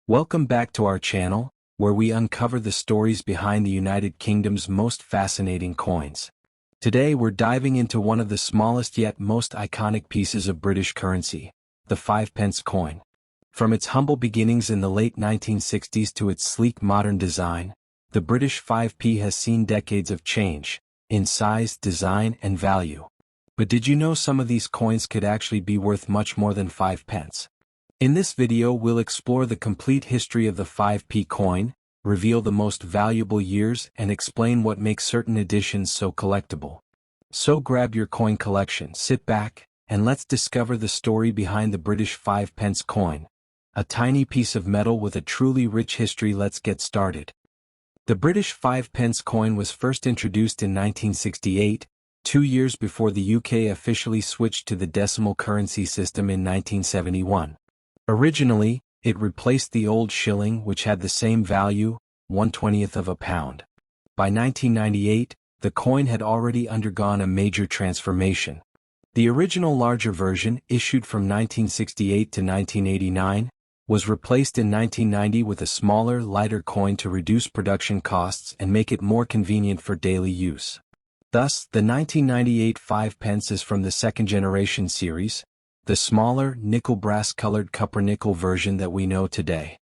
Welcome back to our channel, where we uncover the stories behind the United Kingdom's most fascinating coins. Today we're diving into one of the smallest yet most iconic pieces of British currency, the 5-pence coin. From its humble beginnings in the late 1960s to its sleek modern design, the British 5p has seen decades of change, in size, design, and value. But did you know some of these coins could actually be worth much more than 5 pence? In this video we'll explore the complete history of the 5p coin, reveal the most valuable years, and explain what makes certain editions so collectible. So grab your coin collection, sit back, and let's discover the story behind the British 5-pence coin. A tiny piece of metal with a truly rich history. Let's get started. The British 5-pence coin was first introduced in 1968, 2 years before the UK officially switched to the decimal currency system in 1971. Originally, it replaced the old shilling, which had the same value, 1/20th of a pound. By 1998, the coin had already undergone a major transformation. The original larger version, issued from 1968 to 1989, was replaced in 1990 with a smaller, lighter coin to reduce production costs and make it more convenient for daily use. Thus, the 1998 5-pence is from the second-generation series, the smaller, nickel-brass-colored copper-nickel version that we know today.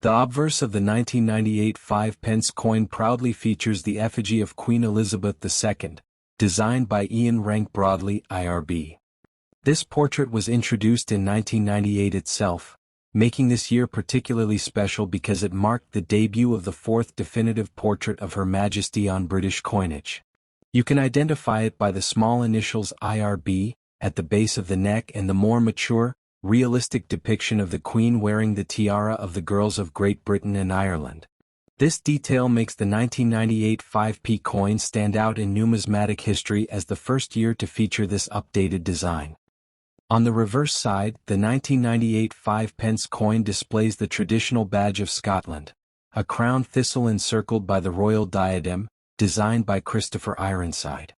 The obverse of the 1998 5-pence coin proudly features the effigy of Queen Elizabeth II, designed by Ian Rank Broadley, IRB. This portrait was introduced in 1998 itself, making this year particularly special because it marked the debut of the fourth definitive portrait of Her Majesty on British coinage. You can identify it by the small initials IRB at the base of the neck and the more mature, realistic depiction of the Queen wearing the tiara of the girls of Great Britain and Ireland. This detail makes the 1998 5p coin stand out in numismatic history as the first year to feature this updated design. On the reverse side, the 1998 5-pence coin displays the traditional badge of Scotland, a crown thistle encircled by the royal diadem, designed by Christopher Ironside.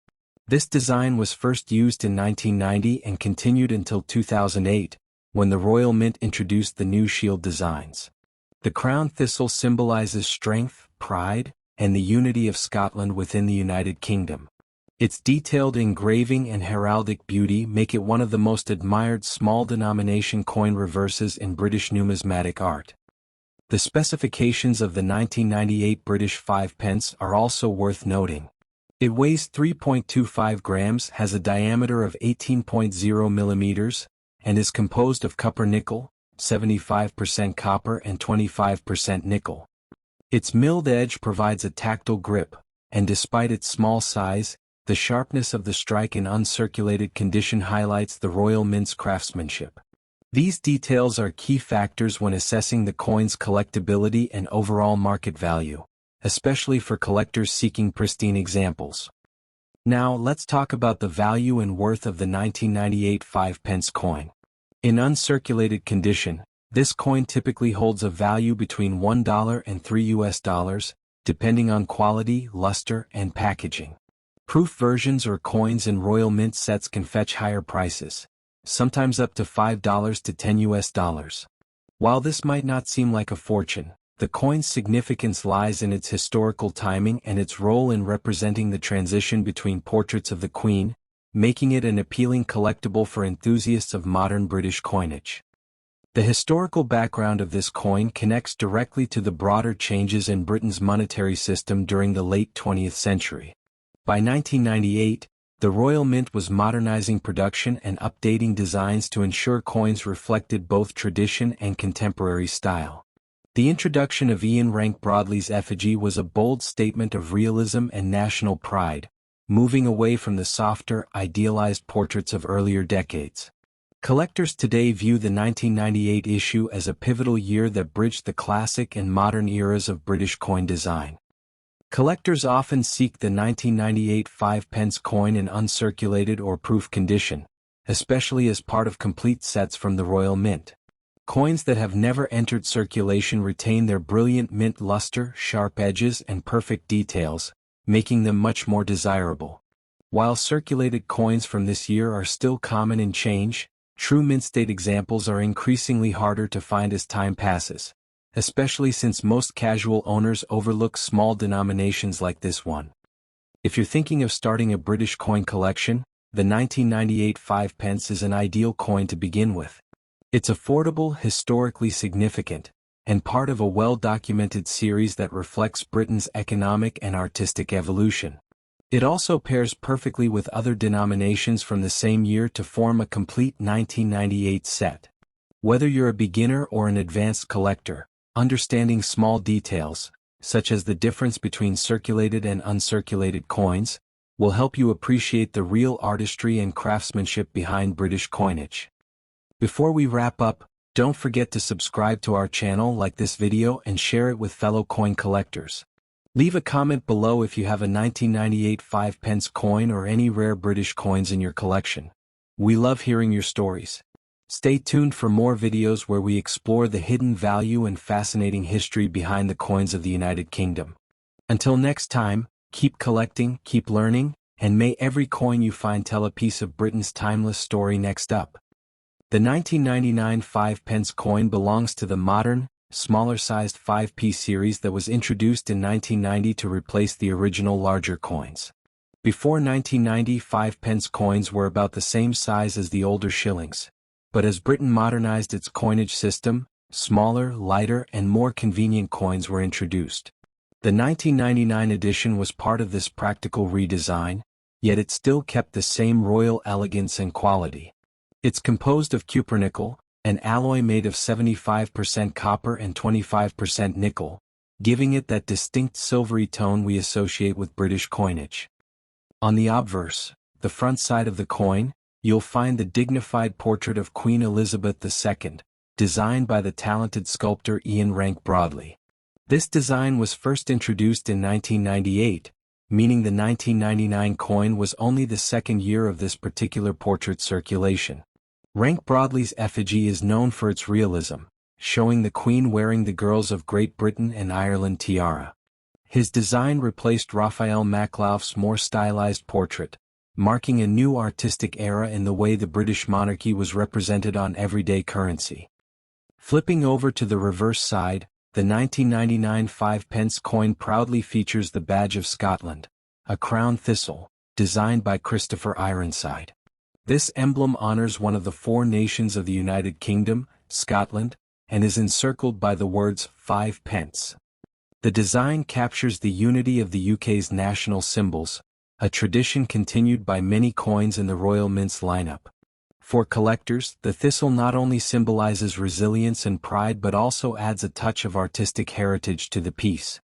This design was first used in 1990 and continued until 2008, when the Royal Mint introduced the new shield designs. The crown thistle symbolizes strength, pride, and the unity of Scotland within the United Kingdom. Its detailed engraving and heraldic beauty make it one of the most admired small-denomination coin reverses in British numismatic art. The specifications of the 1998 British 5-pence are also worth noting. It weighs 3.25 grams, has a diameter of 18.0 millimeters, and is composed of copper-nickel, 75% copper and 25% nickel. Its milled edge provides a tactile grip, and despite its small size, the sharpness of the strike in uncirculated condition highlights the Royal Mint's craftsmanship. These details are key factors when assessing the coin's collectability and overall market value, especially for collectors seeking pristine examples. Now let's talk about the value and worth of the 1998 5-pence coin. In uncirculated condition, this coin typically holds a value between $1 and $3, depending on quality, luster, and packaging. Proof versions or coins in Royal Mint sets can fetch higher prices, sometimes up to $5 to $10. While this might not seem like a fortune, the coin's significance lies in its historical timing and its role in representing the transition between portraits of the Queen, making it an appealing collectible for enthusiasts of modern British coinage. The historical background of this coin connects directly to the broader changes in Britain's monetary system during the late 20th century. By 1998, the Royal Mint was modernizing production and updating designs to ensure coins reflected both tradition and contemporary style. The introduction of Ian Rank Broadley's effigy was a bold statement of realism and national pride, moving away from the softer, idealized portraits of earlier decades. Collectors today view the 1998 issue as a pivotal year that bridged the classic and modern eras of British coin design. Collectors often seek the 1998 5-pence coin in uncirculated or proof condition, especially as part of complete sets from the Royal Mint. Coins that have never entered circulation retain their brilliant mint luster, sharp edges, and perfect details, making them much more desirable. While circulated coins from this year are still common in change, true mint state examples are increasingly harder to find as time passes, especially since most casual owners overlook small denominations like this one. If you're thinking of starting a British coin collection, the 1998 5 pence is an ideal coin to begin with. It's affordable, historically significant, and part of a well-documented series that reflects Britain's economic and artistic evolution. It also pairs perfectly with other denominations from the same year to form a complete 1998 set. Whether you're a beginner or an advanced collector, understanding small details, such as the difference between circulated and uncirculated coins, will help you appreciate the real artistry and craftsmanship behind British coinage. Before we wrap up, don't forget to subscribe to our channel, like this video, and share it with fellow coin collectors. Leave a comment below if you have a 1998 5 pence coin or any rare British coins in your collection. We love hearing your stories. Stay tuned for more videos where we explore the hidden value and fascinating history behind the coins of the United Kingdom. Until next time, keep collecting, keep learning, and may every coin you find tell a piece of Britain's timeless story. Next up, the 1999 5 pence coin belongs to the modern, smaller-sized 5p series that was introduced in 1990 to replace the original larger coins. Before 1990, 5 pence coins were about the same size as the older shillings. But as Britain modernized its coinage system, smaller, lighter, and more convenient coins were introduced. The 1999 edition was part of this practical redesign, yet it still kept the same royal elegance and quality. It's composed of cupronickel, an alloy made of 75% copper and 25% nickel, giving it that distinct silvery tone we associate with British coinage. On the obverse, the front side of the coin, you'll find the dignified portrait of Queen Elizabeth II, designed by the talented sculptor Ian Rank Broadley. This design was first introduced in 1998, meaning the 1999 coin was only the second year of this particular portrait circulation. Rank Broadley's effigy is known for its realism, showing the Queen wearing the girls of Great Britain and Ireland tiara. His design replaced Raphael Maklauf's more stylized portrait, marking a new artistic era in the way the British monarchy was represented on everyday currency. Flipping over to the reverse side, the 1999 5 pence coin proudly features the badge of Scotland, a crown thistle, designed by Christopher Ironside. This emblem honors one of the four nations of the United Kingdom, Scotland, and is encircled by the words 5 pence. The design captures the unity of the UK's national symbols, a tradition continued by many coins in the Royal Mint's lineup. For collectors, the thistle not only symbolizes resilience and pride but also adds a touch of artistic heritage to the piece.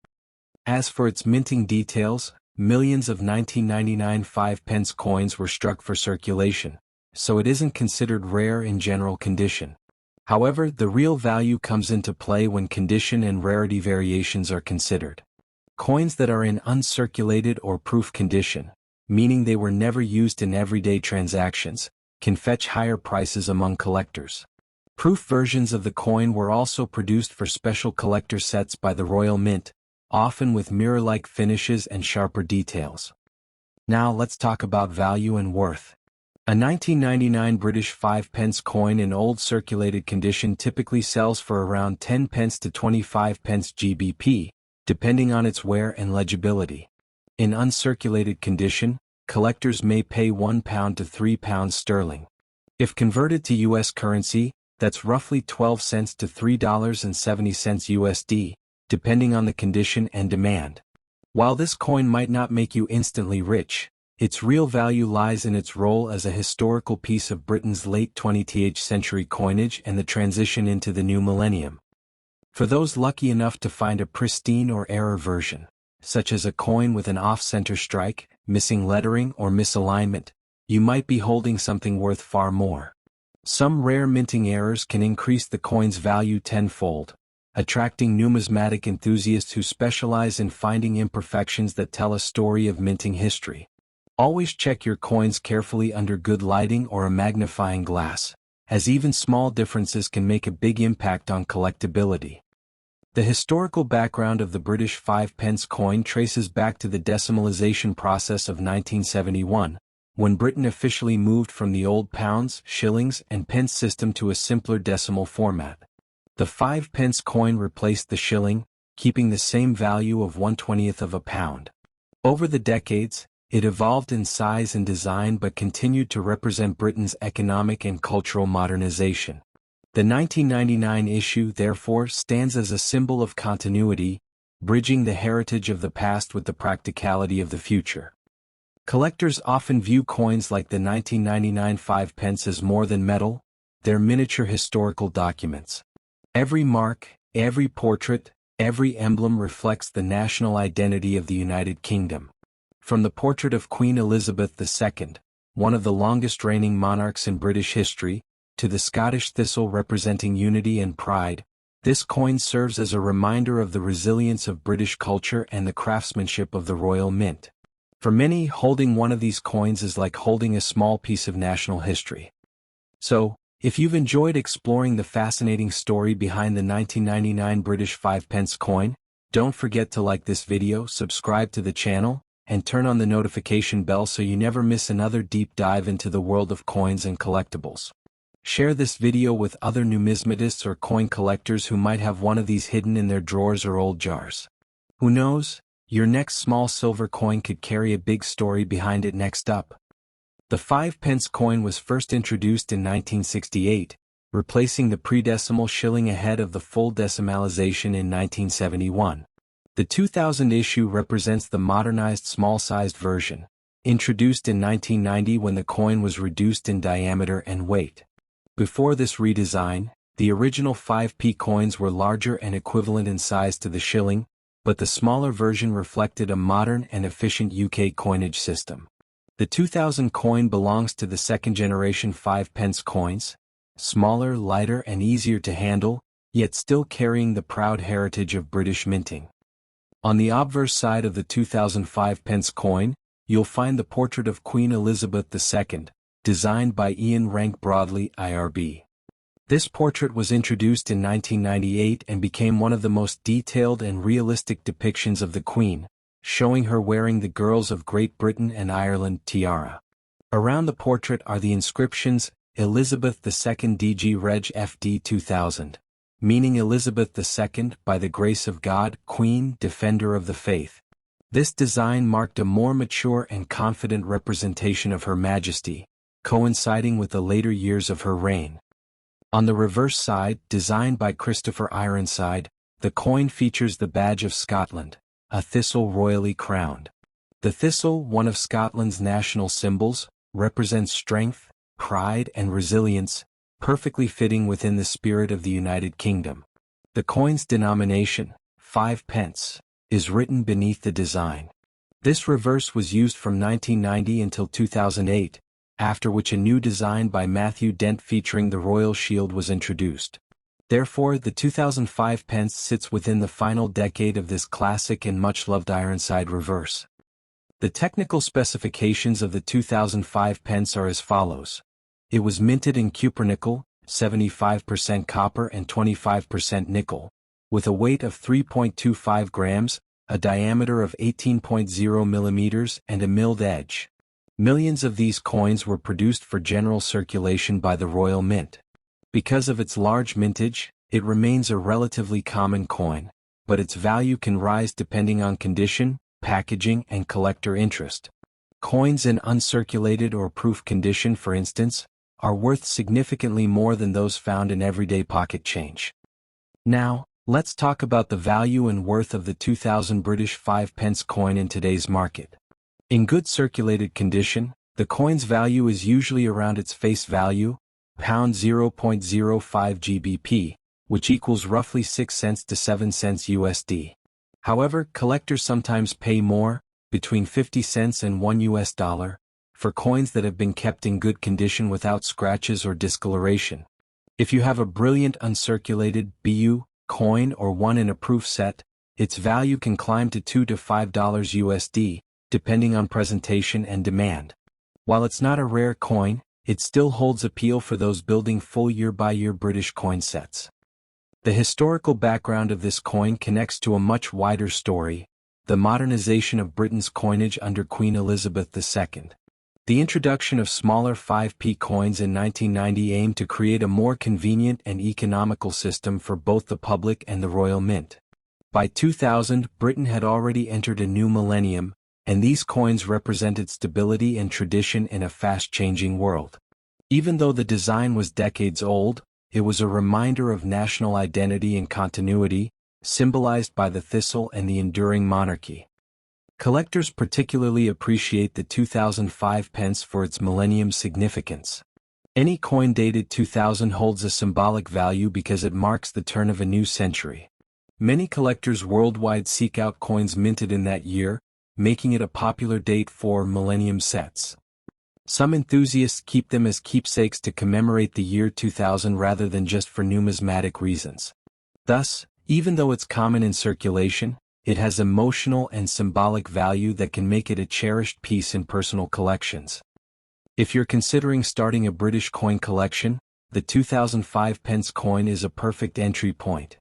As for its minting details, millions of 1999 5 pence coins were struck for circulation, so it isn't considered rare in general condition. However, the real value comes into play when condition and rarity variations are considered. Coins that are in uncirculated or proof condition, meaning they were never used in everyday transactions, can fetch higher prices among collectors. Proof versions of the coin were also produced for special collector sets by the Royal Mint, often with mirror-like finishes and sharper details. Now let's talk about value and worth. A 1999 British 5 pence coin in old circulated condition typically sells for around 10 pence to 25 pence GBP, depending on its wear and legibility. In uncirculated condition, collectors may pay £1 to £3 sterling. If converted to US currency, that's roughly 12 cents to $3.70 USD, depending on the condition and demand. While this coin might not make you instantly rich, its real value lies in its role as a historical piece of Britain's late 20th century coinage and the transition into the new millennium. For those lucky enough to find a pristine or error version, such as a coin with an off-center strike, missing lettering or misalignment, you might be holding something worth far more. Some rare minting errors can increase the coin's value tenfold, attracting numismatic enthusiasts who specialize in finding imperfections that tell a story of minting history. Always check your coins carefully under good lighting or a magnifying glass, as even small differences can make a big impact on collectability. The historical background of the British 5 pence coin traces back to the decimalization process of 1971, when Britain officially moved from the old pounds, shillings, and pence system to a simpler decimal format. The 5 pence coin replaced the shilling, keeping the same value of 1/20th of a pound. Over the decades, it evolved in size and design but continued to represent Britain's economic and cultural modernization. The 1999 issue therefore stands as a symbol of continuity, bridging the heritage of the past with the practicality of the future. Collectors often view coins like the 1999 5 pence as more than metal, they're miniature historical documents. Every mark, every portrait, every emblem reflects the national identity of the United Kingdom. From the portrait of Queen Elizabeth II, one of the longest reigning monarchs in British history, to the Scottish thistle representing unity and pride, this coin serves as a reminder of the resilience of British culture and the craftsmanship of the Royal Mint. For many, holding one of these coins is like holding a small piece of national history. So, if you've enjoyed exploring the fascinating story behind the 1999 British 5 pence coin, don't forget to like this video, subscribe to the channel, and turn on the notification bell so you never miss another deep dive into the world of coins and collectibles. Share this video with other numismatists or coin collectors who might have one of these hidden in their drawers or old jars. Who knows, your next small silver coin could carry a big story behind it. Next up. The 5 pence coin was first introduced in 1968, replacing the pre-decimal shilling ahead of the full decimalization in 1971. The 2000 issue represents the modernized small-sized version, introduced in 1990 when the coin was reduced in diameter and weight. Before this redesign, the original 5p coins were larger and equivalent in size to the shilling, but the smaller version reflected a modern and efficient UK coinage system. The 2000 coin belongs to the second-generation 5 pence coins, smaller, lighter and easier to handle, yet still carrying the proud heritage of British minting. On the obverse side of the 2005 pence coin, you'll find the portrait of Queen Elizabeth II, designed by Ian Rank Broadley, IRB. This portrait was introduced in 1998 and became one of the most detailed and realistic depictions of the Queen, showing her wearing the Girls of Great Britain and Ireland tiara. Around the portrait are the inscriptions, Elizabeth II DG Reg FD 2000, meaning Elizabeth II, by the grace of God, Queen, Defender of the Faith. This design marked a more mature and confident representation of Her Majesty, coinciding with the later years of her reign. On the reverse side, designed by Christopher Ironside, the coin features the badge of Scotland, a thistle royally crowned. The thistle, one of Scotland's national symbols, represents strength, pride and resilience, perfectly fitting within the spirit of the United Kingdom. The coin's denomination, 5 pence, is written beneath the design. This reverse was used from 1990 until 2008, after which a new design by Matthew Dent featuring the royal shield was introduced. Therefore, the 2005 pence sits within the final decade of this classic and much-loved Ironside reverse. The technical specifications of the 2005 pence are as follows. It was minted in cupronickel, 75% copper and 25% nickel, with a weight of 3.25 grams, a diameter of 18.0 millimeters and a milled edge. Millions of these coins were produced for general circulation by the Royal Mint. Because of its large mintage, it remains a relatively common coin, but its value can rise depending on condition, packaging and collector interest. Coins in uncirculated or proof condition, for instance, are worth significantly more than those found in everyday pocket change. Now, let's talk about the value and worth of the 2000 British 5 pence coin in today's market. In good circulated condition, the coin's value is usually around its face value, £0.05 GBP, which equals roughly 6 cents to 7 cents USD. However, collectors sometimes pay more, between 50 cents and $1, for coins that have been kept in good condition without scratches or discoloration. If you have a brilliant uncirculated BU coin or one in a proof set, its value can climb to $2 to $5 USD, depending on presentation and demand. While it's not a rare coin, it still holds appeal for those building full year-by-year British coin sets. The historical background of this coin connects to a much wider story, the modernization of Britain's coinage under Queen Elizabeth II. The introduction of smaller 5p coins in 1990 aimed to create a more convenient and economical system for both the public and the Royal Mint. By 2000, Britain had already entered a new millennium, and these coins represented stability and tradition in a fast-changing world. Even though the design was decades old, it was a reminder of national identity and continuity, symbolized by the thistle and the enduring monarchy. Collectors particularly appreciate the 2005 pence for its millennium significance. Any coin dated 2000 holds a symbolic value because it marks the turn of a new century. Many collectors worldwide seek out coins minted in that year, making it a popular date for millennium sets. Some enthusiasts keep them as keepsakes to commemorate the year 2000 rather than just for numismatic reasons. Thus, even though it's common in circulation, it has emotional and symbolic value that can make it a cherished piece in personal collections. If you're considering starting a British coin collection, the 2005 pence coin is a perfect entry point.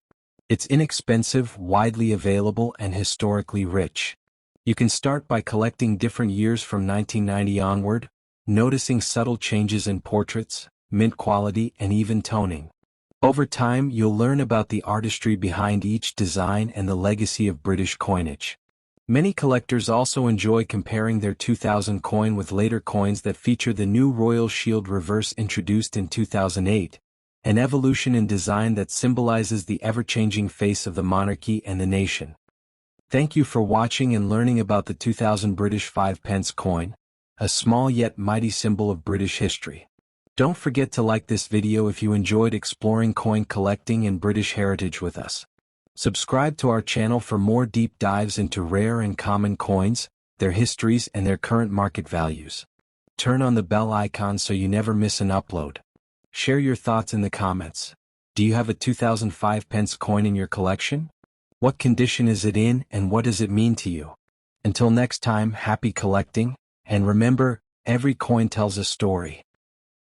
It's inexpensive, widely available, and historically rich. You can start by collecting different years from 1990 onward, noticing subtle changes in portraits, mint quality, and even toning. Over time, you'll learn about the artistry behind each design and the legacy of British coinage. Many collectors also enjoy comparing their 2000 coin with later coins that feature the new Royal Shield reverse introduced in 2008, an evolution in design that symbolizes the ever-changing face of the monarchy and the nation. Thank you for watching and learning about the 2000 British 5 pence coin, a small yet mighty symbol of British history. Don't forget to like this video if you enjoyed exploring coin collecting and British heritage with us. Subscribe to our channel for more deep dives into rare and common coins, their histories, and their current market values. Turn on the bell icon so you never miss an upload. Share your thoughts in the comments. Do you have a 2005 pence coin in your collection? What condition is it in and what does it mean to you? Until next time, happy collecting, and remember, every coin tells a story.